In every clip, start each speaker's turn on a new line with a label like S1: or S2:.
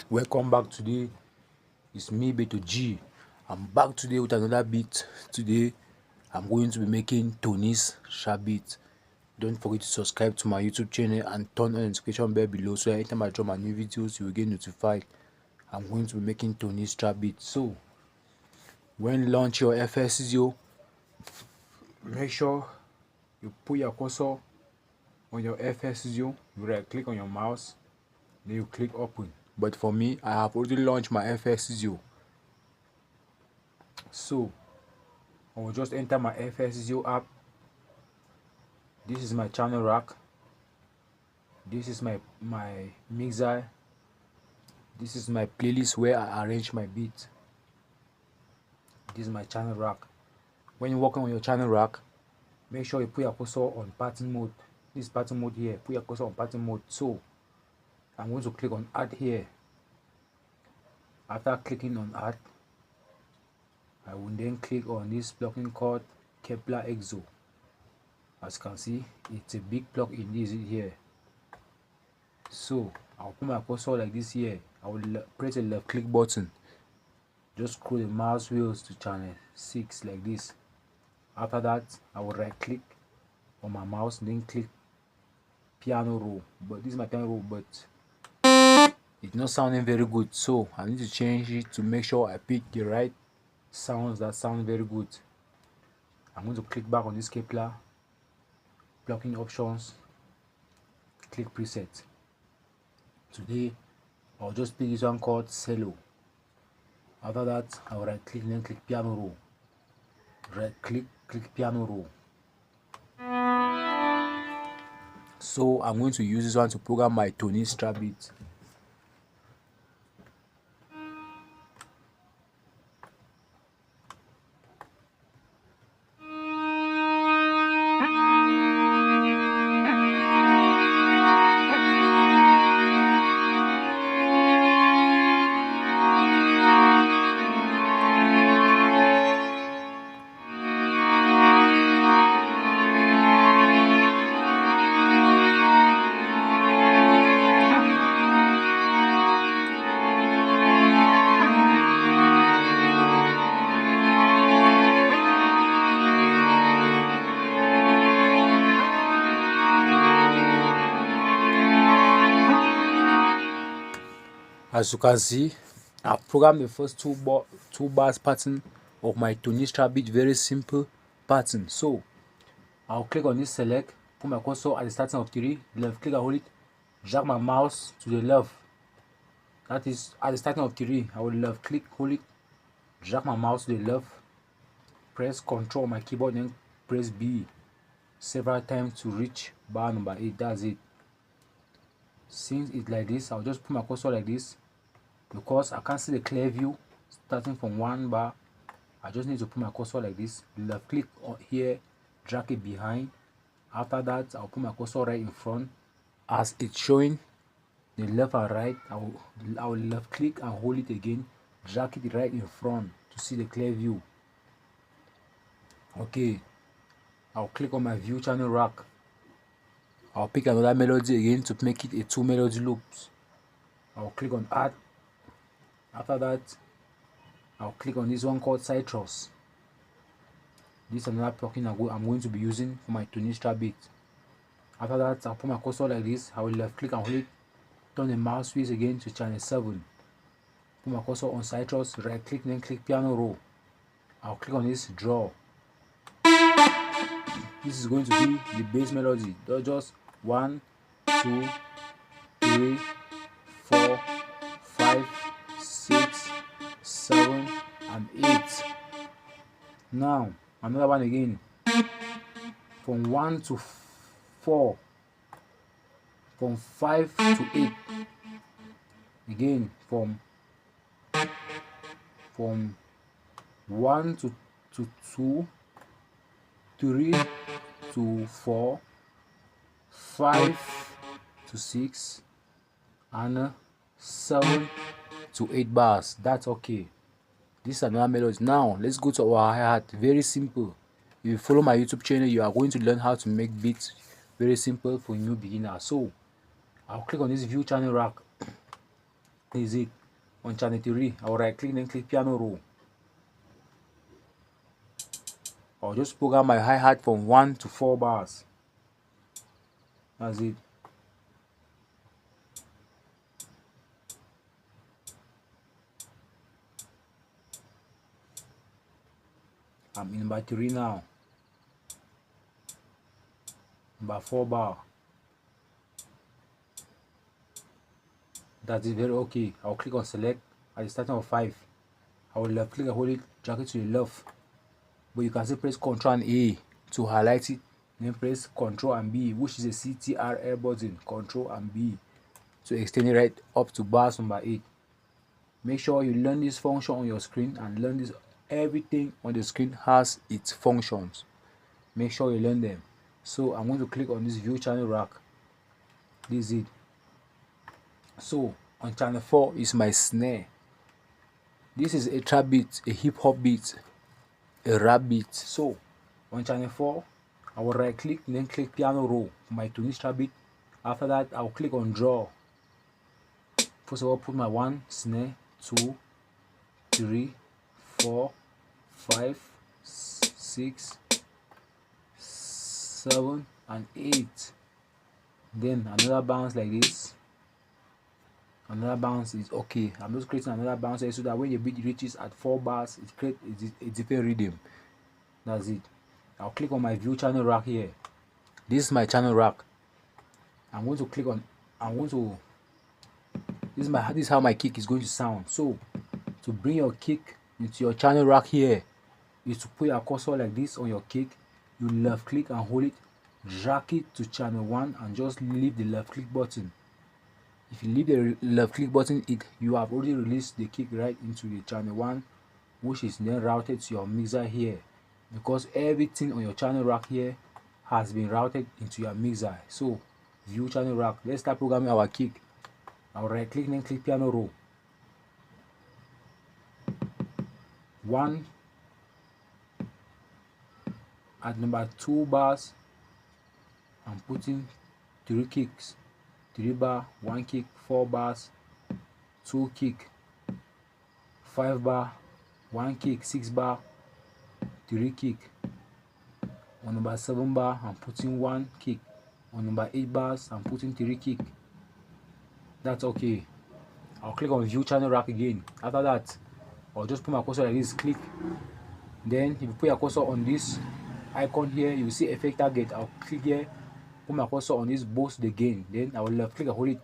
S1: Welcome back. Today it's me Beto G. I'm back today with another beat. Today I'm going to be making Tunis sharp beat. Don't forget to subscribe to my YouTube channel and turn on the notification bell below so anytime I drop my new videos you will get notified. I'm going to be making Tunis sharp beat. So when you launch your FL Studio, make sure you put your cursor on your FL Studio. You right click on your mouse, then you click open. But for me, I have already launched my FL Studio. So I will just enter my FL Studio app. This is my channel rack. This is my mixer. This is my playlist where I arrange my beat. This is my channel rack. When you're working on your channel rack, make sure you put your cursor on pattern mode. This pattern mode here, put your cursor on pattern mode. So I'm going to click on add here. After clicking on add, I will then click on this plugin called Kepler Exo. As you can see, it's a big plugin. This is here. So I'll put my cursor like this here. I will press the left click button. Just scroll the mouse wheels to channel 6 like this. After that, I will right click on my mouse, then click piano roll. But this is my piano roll, but it's not sounding very good. So I need to change it to make sure I pick the right sounds that sound very good. I'm going to click back on this Kepler, plugin options, click preset. Today I'll just pick this one called cello. After that, I'll right click and then click piano roll. Right click, click piano roll. So I'm going to use this one to program my Tunis trap beat. As you can see, I've programmed the first two bars pattern of my Tunis trap beat. Very simple pattern. So I'll click on this select, put my cursor at the starting of 3, left click and hold it, drag my mouse to the left. That is at the starting of 3. I will left click, hold it, drag my mouse to the left, press Ctrl on my keyboard, then press B several times to reach bar number 8. That's it. Since it's like this, I'll just put my cursor like this. Because I can't see the clear view starting from one bar, I just need to put my cursor like this, left click here, drag it behind. After that, I'll put my cursor right in front. As it's showing the left and right, I will left click and hold it again, drag it right in front to see the clear view. Okay, I'll click on my view channel rack. I'll pick another melody again to make it a 2 melody loops. I'll click on add. After that, I'll click on this one called Citrus. This is another plugin I'm going to be using for my Tunis trap beat. After that, I'll put my cursor like this. I will left click and hold it, turn the mouse wheels again to channel 7. Put my cursor on Citrus, right click, then click piano roll. I'll click on this draw. This is going to be the bass melody. Just 1, 2, 3, 4, 5, 6, 7, and 8. Now another one again. From 1 to 4. From 5 to 8. Again from 1 to 2, 3 to 4, 5 to 6, and 7 to 8 bars. That's okay. This is another melody. Now let's go to our hi-hat. Very simple. If you follow my YouTube channel, you are going to learn how to make beats. Very simple for new beginners. So I'll click on this view channel rack. This is it. On channel 3, I'll right click, then click piano roll. I'll just program my hi-hat from 1 to 4 bars. That's it. I'm in number 3 now. Number 4 bar. That is very okay. I'll click on select at the starting of 5. I will left click and hold it, drag it to the left. But you can still press Ctrl and A to highlight it. Then press Ctrl and B, which is a CTRL button. Ctrl and B to extend it right up to bars number 8. Make sure you learn this function on your screen and learn this. Everything on the screen has its functions. Make sure you learn them. So I'm going to click on this view channel rack. This is it. So on channel 4 is my snare. This is a trap beat, a hip hop beat, a rap beat. So on channel 4, I will right click and then click piano roll for my Tunis trap beat. After that, I'll click on draw. First of all, put my 1 snare, 2, 3, 4, 5, 6, 7, and 8. Then another bounce like this. Another bounce is okay. I'm just creating another bounce so that when the beat reaches at 4 bars, it creates a different rhythm. That's it. I'll click on my view channel rack here. This is my channel rack. I'm going to click on. This is how my kick is going to sound. So to bring your kick into your channel rack here is to put your cursor like this on your kick. You left click and hold it, drag it to channel 1 and just leave the left click button. If you leave the left click button, you have already released the kick right into the channel 1, which is then routed to your mixer here, because everything on your channel rack here has been routed into your mixer. So view channel rack, let's start programming our kick. I'll right click and click piano roll. 1 at number 2 bars, I'm putting 3 kicks. 3 bar, 1 kick, 4 bars, 2 kick, 5 bar, 1 kick, 6 bar, 3 kick. On number 7 bar, I'm putting 1 kick. On number 8 bars, I'm putting 3 kick. That's okay. I'll click on view channel rack again. After that, I'll just put my cursor like this, click. Then if you put your cursor on this icon here, you will see effect target. I'll click here, put my cursor on this, boost the gain. Then I will left click and hold it,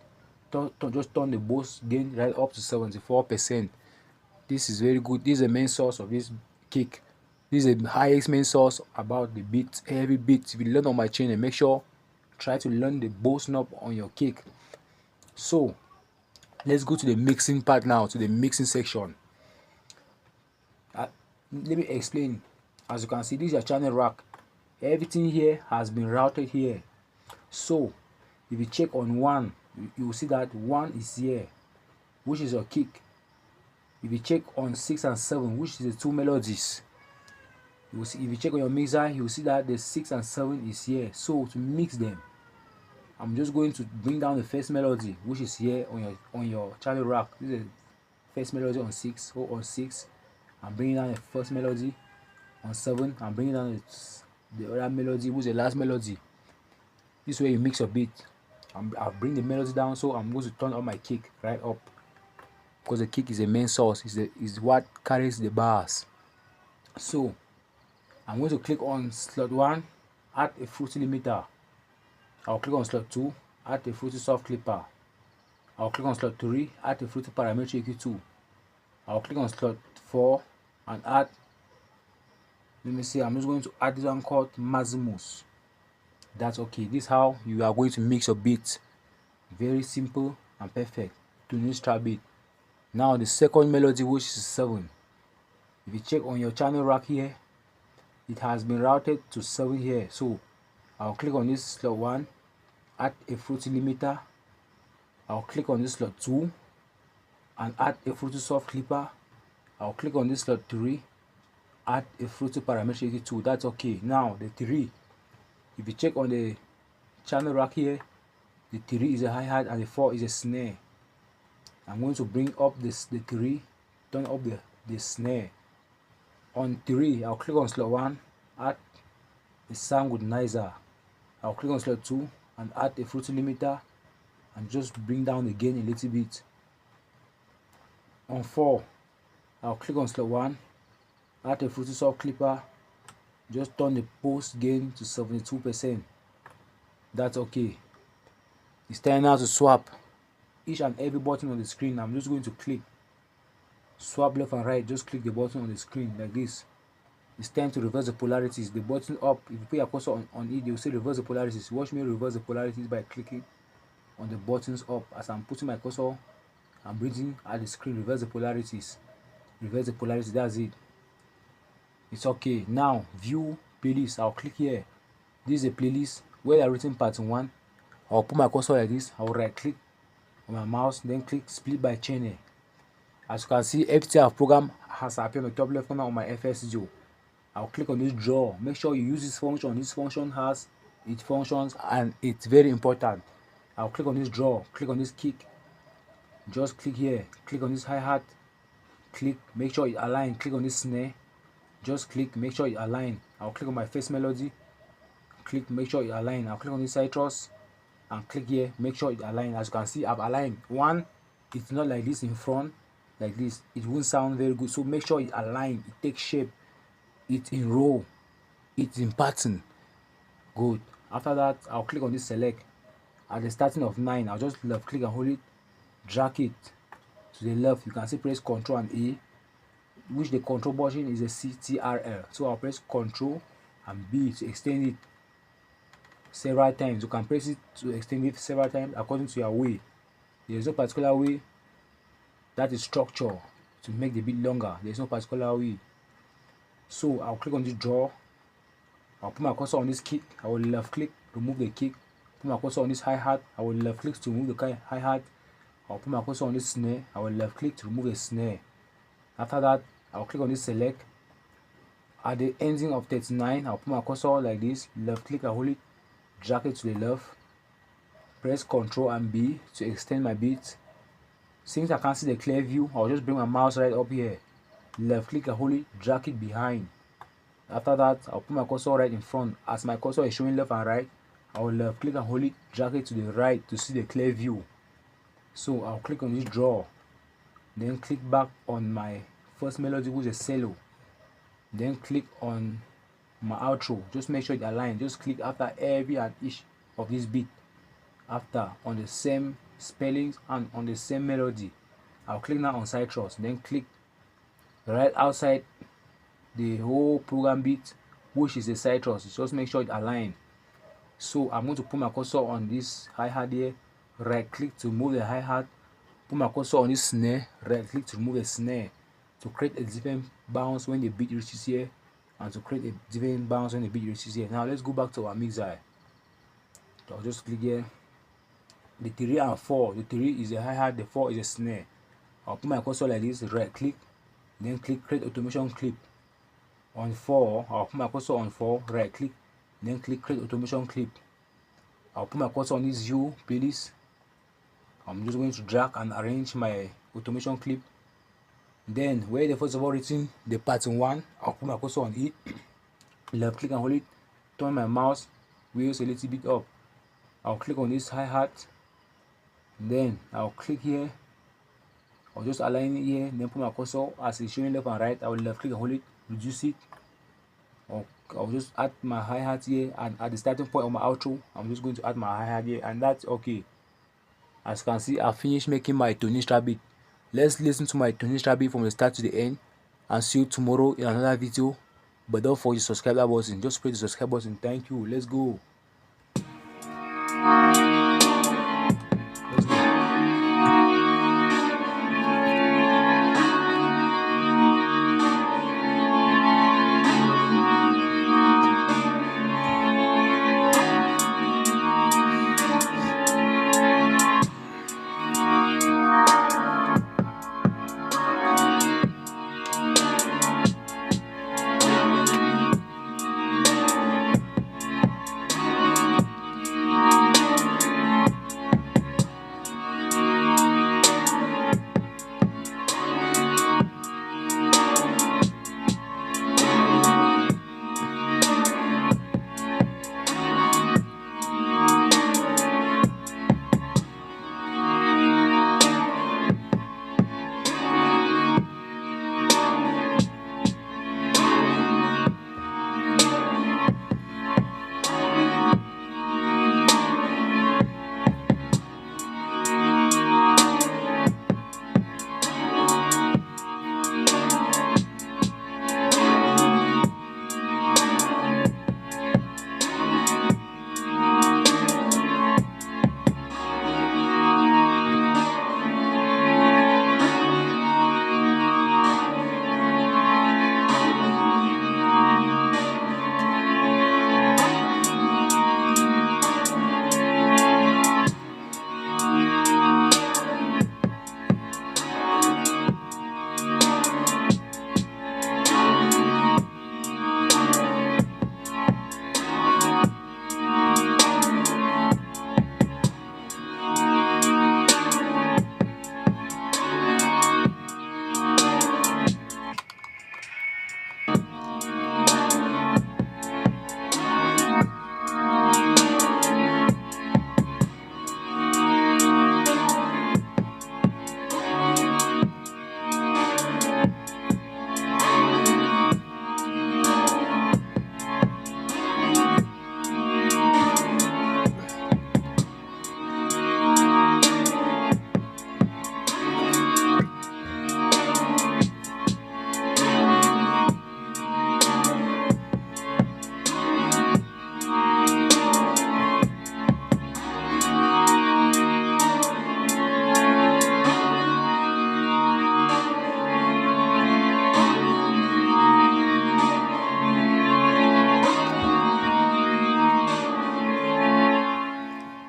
S1: just turn the boost gain right up to 74%. This is very good. This is the main source of this kick. This is the highest main source about the beat. Every beat, if you learn on my channel, make sure try to learn the boost knob on your kick. So let's go to the mixing part now, to the mixing section. Let me explain. As you can see, this is your channel rack. Everything here has been routed here. So if you check on 1, you will see that 1 is here, which is your kick. If you check on 6 and 7, which is the 2 melodies, you will see. If you check on your mixer, you will see that the 6 and 7 is here. So to mix them, I'm just going to bring down the first melody, which is here on your channel rack. This is the first melody on 6. So on 6, I'm bringing down the first melody. On 7, I'm bringing down the other melody, which is the last melody. This way you mix your beat. I'll bring the melody down, so I'm going to turn on my kick right up, because the kick is the main source, is what carries the bars. So I'm going to click on slot 1, add a fruity limiter. I'll click on slot 2, add a fruity soft clipper. I'll click on slot 3, add a fruity parametric EQ2. I'll click on slot 4 and add, let me see, I'm just going to add this one called Maximus. That's okay. This is how you are going to mix your beat. Very simple and perfect. Tunis trap beat. Now the second melody, which is 7. If you check on your channel rack here, it has been routed to 7 here. So I'll click on this slot 1, add a fruity limiter. I'll click on this slot 2 and add a fruity soft clipper. I'll click on this slot 3, add a fruity parametric EQ2. That's okay. Now the 3, if you check on the channel rack here, the 3 is a hi-hat and the 4 is a snare. I'm going to bring up the 3, turn up the snare. On 3, I'll click on slot 1, add a sound goodnizer. I'll click on slot 2 and add a fruity limiter and just bring down the gain a little bit. On 4, I'll click on slot 1, add a fruity soft clipper, just turn the post gain to 72%. That's okay. It's time now to swap each and every button on the screen. I'm just going to click swap left and right. Just click the button on the screen like this. It's time to reverse the polarities. The button up, if you put your cursor on it, you'll say reverse the polarities. Watch me reverse the polarities by clicking on the buttons up. As I'm putting my cursor, I'm reading at the screen, reverse the polarities. Reverse the polarities, that's it. It's okay. Now, view playlist. I'll click here. This is a playlist where I've written part 1. I'll put my cursor like this. I'll right click on my mouse, then click split by channel. As you can see, everything I've programmed has appeared on the top left corner on my FL Studio. I'll click on this draw. Make sure you use this function. This function has its functions and it's very important. I'll click on this draw, click on this kick, just click here, click on this hi-hat, click, make sure it align, click on this snare, just click, make sure it align. I'll click on my first melody, click, make sure it align. I'll click on this citrus and click here, make sure it align. As you can see, I've aligned. One, it's not like this in front, like this, it won't sound very good. So make sure it align, it takes shape, it's in row, it's in pattern. Good. After that, I'll click on this select. At the starting of 9, I'll just left click and hold it, drag it to the left. You can see press Ctrl and A, which the control button is a CTRL. So I'll press Ctrl and B to extend it several times. You can press it to extend it several times according to your way. There is no particular way. That is structure to make the beat longer. There is no particular way. So I'll click on this draw. I'll put my cursor on this kick. I will left click, remove the kick. Put my cursor on this hi-hat. I will left click to remove the hi-hat. I'll put my cursor on this snare. I will left click to remove the snare. After that, I'll click on this select. At the ending of 39, I'll put my cursor like this, left click and hold it, drag it to the left. Press Ctrl and B to extend my beat. Since I can't see the clear view, I'll just bring my mouse right up here. Left click and hold it, drag it behind. After that, I'll put my cursor right in front. As my cursor is showing left and right, I will left click and hold it, drag it to the right to see the clear view. So I'll click on this draw, then click back on my first melody, which is cello, then click on my outro. Just make sure it aligns. Just click after every and each of this beat, after on the same spellings and on the same melody. I'll click now on citrus, then click right outside the whole program beat, which is the citrus. Just make sure it aligns. So I'm going to put my cursor on this hi-hat here, right click to move the hi-hat, put my cursor on this snare, right click to remove the snare, to create a different bounce when the beat reaches here, and to create a different bounce when the beat reaches here. Now let's go back to our mixer. So I'll just click here. The 3 and 4, the 3 is a hi-hat, the 4 is a snare. I'll put my cursor like this, right click, then click create automation clip. On 4, I'll put my cursor on 4, right click, then click create automation clip. I'll put my cursor on this view playlist. I'm just going to drag and arrange my automation clip. Then where the first of all written the pattern 1, I'll put my cursor on it, left click and hold it, turn my mouse wheels a little bit up. I'll click on this hi-hat, then I'll click here, I'll just align it here, then put my cursor as it's showing left and right. I will left click and hold it, reduce it. I'll just add my hi-hat here, and at the starting point of my outro, I'm just going to add my hi-hat here, and that's okay. As you can see, I finished making my Tunis trap beat. Let's listen to my Tunis trap beat from the start to the end, and see you tomorrow in another video. But don't forget to subscribe that button. Just press the subscribe button. Thank you. Let's go. Let's go.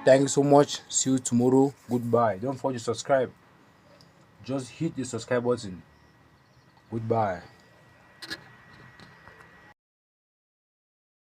S1: Thank you so much. See you tomorrow. Goodbye. Don't forget to subscribe. Just hit the subscribe button. Goodbye.